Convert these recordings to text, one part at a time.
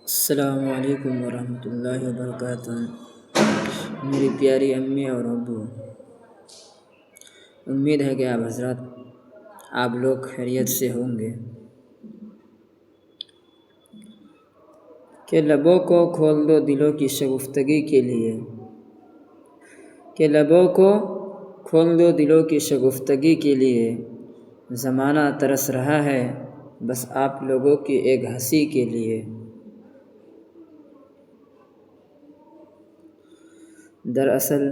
السلام علیکم ورحمۃ اللہ وبرکاتہ۔ میری پیاری امی اور ابو، امید ہے کہ آپ لوگ خیریت سے ہوں گے۔ کہ لبوں کو کھول دو دلوں کی شگفتگی کے لیے، کہ لبوں کو کھول دو دلوں کی شگفتگی کے لیے، زمانہ ترس رہا ہے بس آپ لوگوں کی ایک ہنسی کے لیے۔ دراصل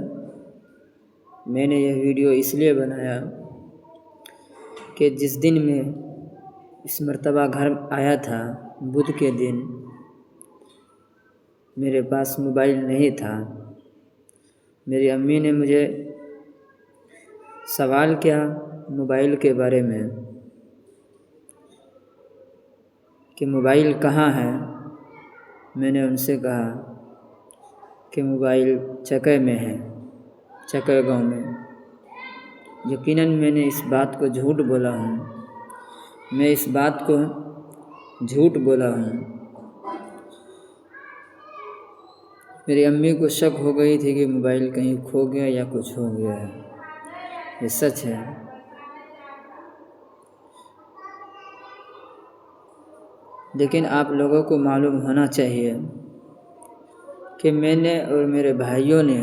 میں نے یہ ویڈیو اس لیے بنایا کہ جس دن میں اس مرتبہ گھر آیا تھا، بدھ کے دن، میرے پاس موبائل نہیں تھا۔ میری امی نے مجھے سوال کیا موبائل کے بارے میں کہ موبائل کہاں ہے؟ میں نے ان سے کہا کہ موبائل چکے میں ہے، چکے گاؤں میں۔ یقیناً میں نے اس بات کو جھوٹ بولا ہوں، میں اس بات کو جھوٹ بولا ہوں۔ میری امی کو شک ہو گئی تھی کہ موبائل کہیں کھو گیا یا کچھ ہو گیا ہے۔ یہ سچ ہے۔ لیکن آپ لوگوں کو معلوم ہونا چاہیے کہ میں نے اور میرے بھائیوں نے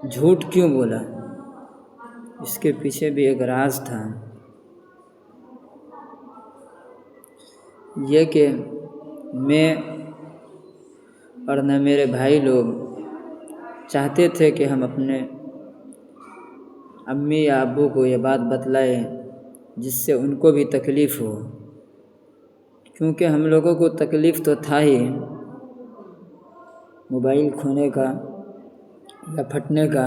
جھوٹ کیوں بولا، اس کے پیچھے بھی ایک راز تھا۔ یہ کہ میں اور نہ میرے بھائی لوگ چاہتے تھے کہ ہم اپنے امی یا ابو کو یہ بات بتلائیں جس سے ان کو بھی تکلیف ہو، کیونکہ ہم لوگوں کو تکلیف تو تھا ہی موبائل کھونے کا یا پھٹنے کا۔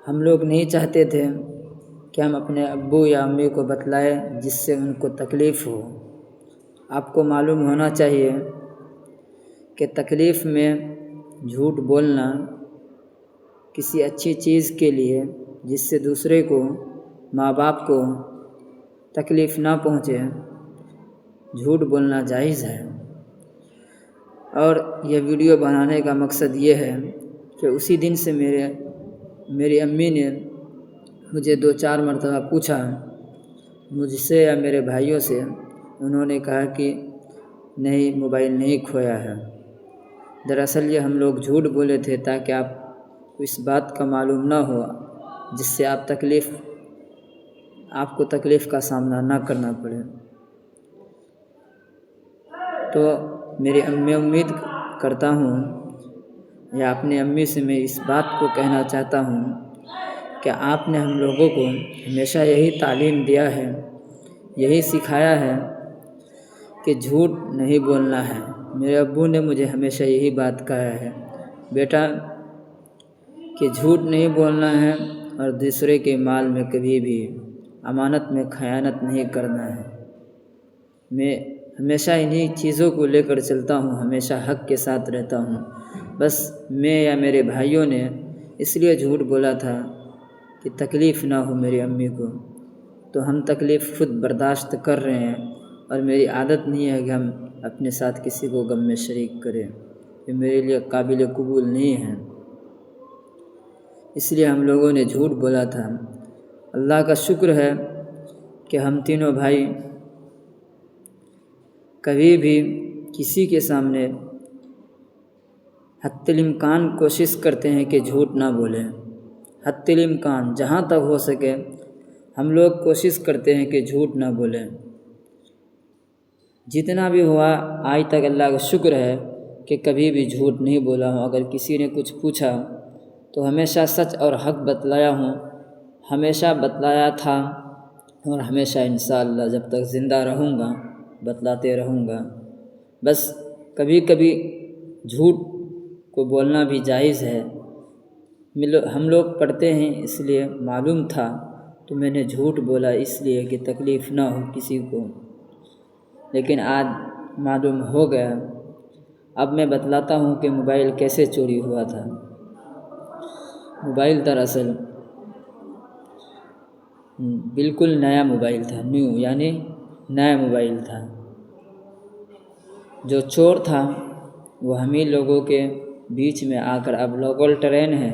ہم لوگ نہیں چاہتے تھے کہ ہم اپنے ابو یا امی کو بتلائیں جس سے ان کو تکلیف ہو۔ آپ کو معلوم ہونا چاہیے کہ تکلیف میں جھوٹ بولنا کسی اچھی چیز کے لیے جس سے دوسرے کو، ماں باپ کو تکلیف نہ پہنچے، جھوٹ بولنا جائز ہے۔ اور یہ ویڈیو بنانے کا مقصد یہ ہے کہ اسی دن سے میری امی نے مجھے 2-4 مرتبہ پوچھا، مجھ سے یا میرے بھائیوں سے۔ انہوں نے کہا کہ نہیں، موبائل نہیں کھویا ہے۔ دراصل یہ ہم لوگ جھوٹ بولے تھے تاکہ آپ کو اس بات کا معلوم نہ ہو جس سے آپ کو تکلیف کا سامنا نہ کرنا پڑے۔ تو میں امید کرتا ہوں یا اپنی امی سے میں اس بات کو کہنا چاہتا ہوں کہ آپ نے ہم لوگوں کو ہمیشہ یہی تعلیم دیا ہے، یہی سکھایا ہے کہ جھوٹ نہیں بولنا ہے۔ میرے ابو نے مجھے ہمیشہ یہی بات کہا ہے، بیٹا کہ جھوٹ نہیں بولنا ہے اور دوسرے کے مال میں کبھی بھی امانت میں خیانت نہیں کرنا ہے۔ میں ہمیشہ انہی چیزوں کو لے کر چلتا ہوں، ہمیشہ حق کے ساتھ رہتا ہوں۔ بس میں یا میرے بھائیوں نے اس لیے جھوٹ بولا تھا کہ تکلیف نہ ہو میری امی کو، تو ہم تکلیف خود برداشت کر رہے ہیں، اور میری عادت نہیں ہے کہ ہم اپنے ساتھ کسی کو غم میں شریک کریں، یہ میرے لیے قابل قبول نہیں ہے۔ اس لیے ہم لوگوں نے جھوٹ بولا تھا۔ اللہ کا شکر ہے کہ ہم تینوں بھائی کبھی بھی کسی کے سامنے حتی الامکان کوشش کرتے ہیں کہ جھوٹ نہ بولیں۔ حتی الامکان جہاں تک ہو سکے ہم لوگ کوشش کرتے ہیں کہ جھوٹ نہ بولیں۔ جتنا بھی ہوا آج تک اللہ کا شکر ہے کہ کبھی بھی جھوٹ نہیں بولا ہوں۔ اگر کسی نے کچھ پوچھا تو ہمیشہ سچ اور حق بتلایا ہوں، ہمیشہ بتلایا تھا، اور ہمیشہ انشاءاللہ جب تک زندہ رہوں گا بتلاتے رہوں گا۔ بس کبھی کبھی جھوٹ کو بولنا بھی جائز ہے۔ ہم لوگ پڑھتے ہیں اس لیے معلوم تھا، تو میں نے جھوٹ بولا اس لیے کہ تکلیف نہ ہو کسی کو، لیکن آج معلوم ہو گیا۔ اب میں بتلاتا ہوں کہ موبائل کیسے چوری ہوا تھا۔ موبائل دراصل بالکل نیا موبائل تھا، نیو، یعنی نیا موبائل تھا۔ جو چور تھا وہ ہم ہی لوگوں کے بیچ میں آ کر، اب لوکل ٹرین ہے،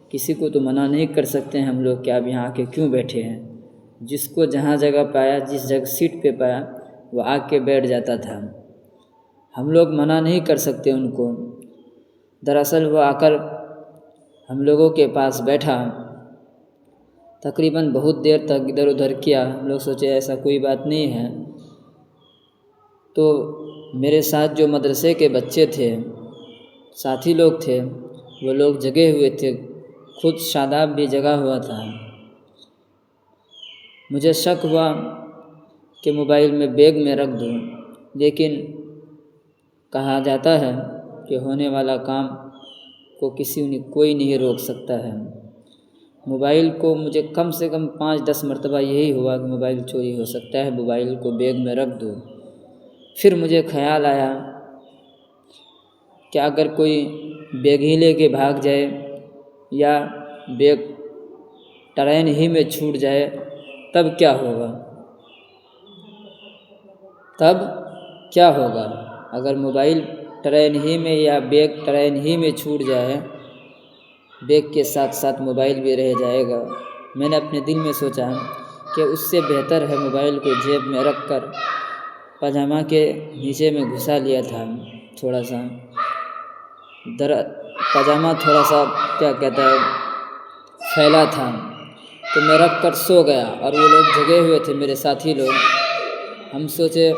کسی کو تو منع نہیں کر سکتے ہیں ہم لوگ کہ آپ یہاں آ کے کیوں بیٹھے ہیں۔ جس کو جہاں جگہ پایا، جس جگہ سیٹ پہ پایا، وہ آ کے بیٹھ جاتا تھا۔ ہم لوگ منع نہیں کر سکتے ان کو۔ دراصل وہ آ کر ہم لوگوں کے پاس بیٹھا، تقریباً بہت دیر تک ادھر ادھر کیا۔ ہم لوگ سوچے ایسا کوئی بات نہیں ہے۔ تو میرے ساتھ جو مدرسے کے بچے تھے، ساتھی لوگ تھے، وہ لوگ جگے ہوئے تھے، خود شاداب بھی جگا ہوا تھا۔ مجھے شک ہوا کہ موبائل میں بیگ میں رکھ دوں، لیکن کہا جاتا ہے کہ ہونے والا کام کو کوئی نہیں روک سکتا ہے۔ موبائل کو مجھے کم سے کم 5-10 مرتبہ یہی ہوا کہ موبائل چوری ہو سکتا ہے، موبائل کو بیگ میں رکھ دوں۔ پھر مجھے خیال آیا کہ اگر کوئی بیگ ہی لے کے بھاگ جائے یا بیگ ٹرین ہی میں چھوٹ جائے تب کیا ہوگا؟ اگر موبائل ٹرین ہی میں یا بیگ ٹرین ہی میں چھوٹ جائے، بیگ کے ساتھ ساتھ موبائل بھی رہ جائے گا۔ میں نے اپنے دل میں سوچا کہ اس سے بہتر ہے موبائل کو جیب میں رکھ کر پاجامہ کے نیچے میں گھسا لیا تھا۔ تھوڑا سا پاجامہ پھیلا تھا، تو میں رکھ کر سو گیا، اور وہ لوگ جگے ہوئے تھے، میرے ساتھی لوگ۔ ہم سوچے